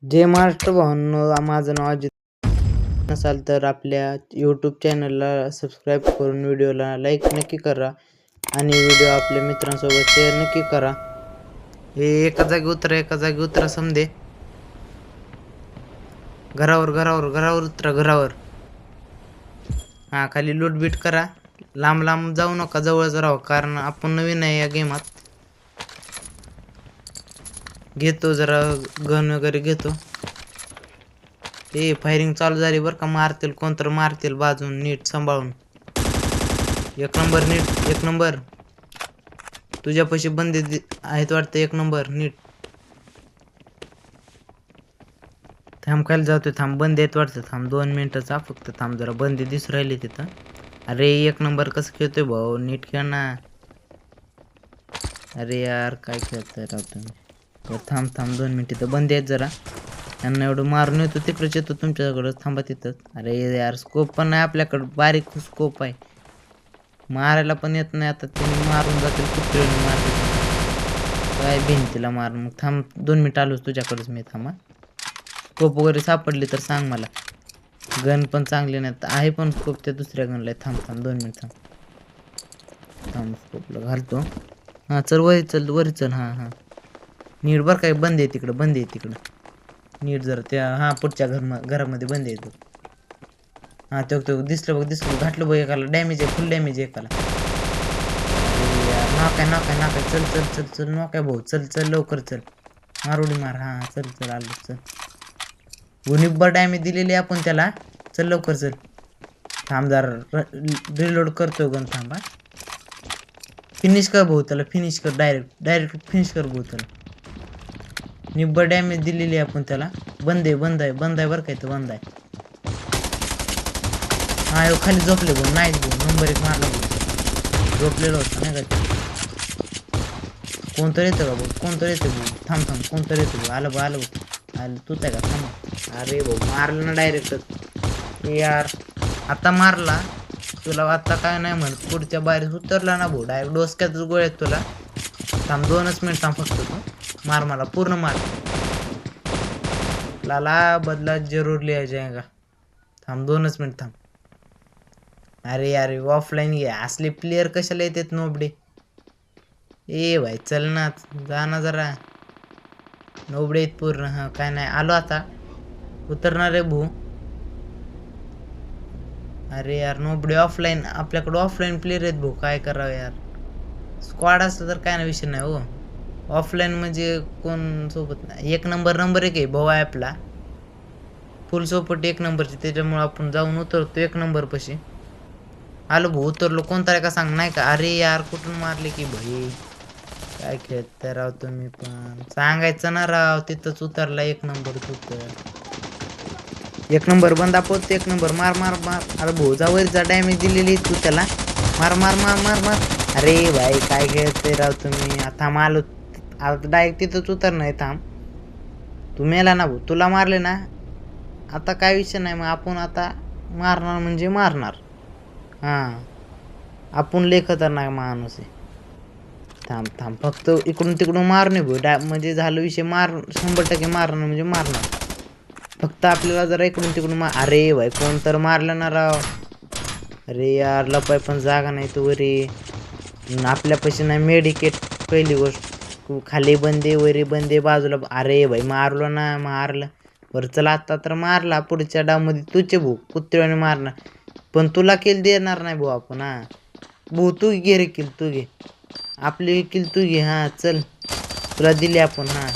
जय महाराष्ट्र भावांनो, माझं नाव अजित. नसाल तर आपल्या यूट्यूब चॅनलला सबस्क्राईब करून व्हिडिओला लाईक नक्की करा आणि व्हिडिओ आपल्या मित्रांसोबत शेअर नक्की करा. हे एका जागी उतरा समजे. घरावर उतरा घरावर. हा, खाली लूटबीट करा. लांब जाऊ नका, जवळच राहा, कारण आपण नवीन आहे या गेमात. घेतो जरा गन वगैरे घेतो. फायरिंग चालू झाली बरं का. मारतील, कोणतर मारतील बाजून. नीट सांभाळून. एक नंबर. तुझ्यापाशी बंदे आहेत वाटतं. एक नंबर. नीट थांब, खाली जातोय. थांब, बंदे आहेत वाटतं. थांब 2 मिनिटाचा फक्त. थांब जरा, बंदे दिसू राहिले तिथं. अरे एक नंबर कसं खेळतोय भाऊ, नीट खेळ ना. अरे यार, काय खेळतोय राव तुम्ही. थांब 2 मिनिट. तर बंदे आहेत जरा. त्यांना एवढं मारून येतो, तिकडच येतो तुमच्याकडं. थांबा तिथं. अरे यार, स्कोप पण नाही आपल्याकडं. बारीक स्कोप आहे, मारायला पण येत नाही. आता ते मारून जातील, कुत्रीने मारतील काय भिंतीला मारून. मग थांब 2 मिनिट, आलोच तुझ्याकडंच मी. थांबा, स्कोप वगैरे सापडली तर सांग मला. गन पण चांगली नाही आहे, पण स्कोप त्या दुसऱ्या गनला. थांब 2 मिनिट. थांब स्कोपला घालतो. हां चल, वरी चल. हां नीट बरं काय. बंद आहे तिकडं. नीट जरा त्या पुढच्या घरामध्ये बंद येतो. हां तो दिसलं बघ. घातलं बघ एकाला. डॅमेज आहे, फुल डॅमेज आहे एकाला. नाकाय. चल नोकाय भाऊ. चल लवकर चल. मारोडी मार. हां चल आलो. चल, निब्बर डॅमेज दिलेली आपण त्याला. चल लवकर चल. थांब जरा रिलोड करतो गन. थांबा, फिनिश कर भाऊ त्याला. फिनिश कर डायरेक्ट फिनिश कर भाऊ त्याला. निब्बर डॅमेज दिलेली आपण त्याला. बंद आहे बरं काय. तर बंद आहे. हा खाली झोपले भाऊ. नाईस भाऊ, नंबर 1 मारला भाऊ. झोपलेला होता नाही का. कोणतरी येतं का भाऊ. थांब कोणतरी येतं भाऊ. आलं भाऊ. तूच आहे का. थांब. अरे भाऊ, मारलं ना डायरेक्ट. यार, आता मारला तुला. आता काय नाही म्हणत. पुढच्या बाहेर उतरला ना भाऊ, डायरेक्ट डोसक्यातच गोळ्यात तुला. थांब 2च मिनिट थांब फक्त. तू मार मला पूर्ण मार. लाला बदला जरूर लिहा जाएगा. थांब 2च मिनिट थांब. अरे यार, ऑफलाईन घे. असले प्लेयर कशाला येतात नोबडे. भाई चल ना, जा ना जरा. नोबडे आहेत पूर्ण. हा काय नाही, आलो आता. उतरणार आहे भाऊ. अरे यार, नोबडे ऑफलाईन. आपल्याकडे ऑफलाईन प्लेयर आहेत भाऊ. काय करावं यार. स्क्वॉड असलं तर काय ना विषय नाही हो. ऑफलाईन म्हणजे कोण सोबत नाही. एक नंबर एक आहे भाऊ आहे आपला. फुल सपोर्ट 1 नंबरची. त्याच्यामुळे आपण जाऊन उतरतो 1 नंबर पाशी. आलो भाऊ, उतरलो. कोणता रे का सांग नाही का. अरे यार, कुठून मारले की भाई. काय खेळताय राव तुम्ही पण. सांगायचं ना राव, तिथंच उतरला 1 नंबर. तू तर 1 नंबर बंदा पोहोचतो. 1 नंबर. मार. अरे भाऊ, जा डॅमेज दिलेली तू त्याला. मार. अरे भाई, काय खेळते राव तुम्ही. आता आलो. आता डायरेक्ट तिथंच उतर नाही. थांब, तू मेला ना भाऊ. तुला मारले ना, आता काय विषय नाही. मग आपण आता मारणार म्हणजे मारणार. हां, आपण लय खतरनाक माणूस आहे. थांब फक्त इकडून तिकडून मार नाही भाऊ. म्हणजे झालं विषय. 100% मारणं म्हणजे मारणार. फक्त आपल्याला जरा इकडून तिकडून अरे भाई, कोण तर मारलं ना राव. अरे यार, लपाय पण जागा नाही तू वरी. आपल्यापाशी नाही मेडिकेट. पहिली गोष्ट. खाली बंदे, वरी बंदे, बाजूला. अरे भाई, मारलं. बरं चला, आता तर मारला. पुढच्या डावमध्ये तुझे भाऊ कुत्र्याने मारणार. पण तुला किल देणार नाही भाऊ आपण. हा भाऊ, तू घे रे किल. तू घे आपली किल. तू घे. हां चल, तुला दिली आपण. हां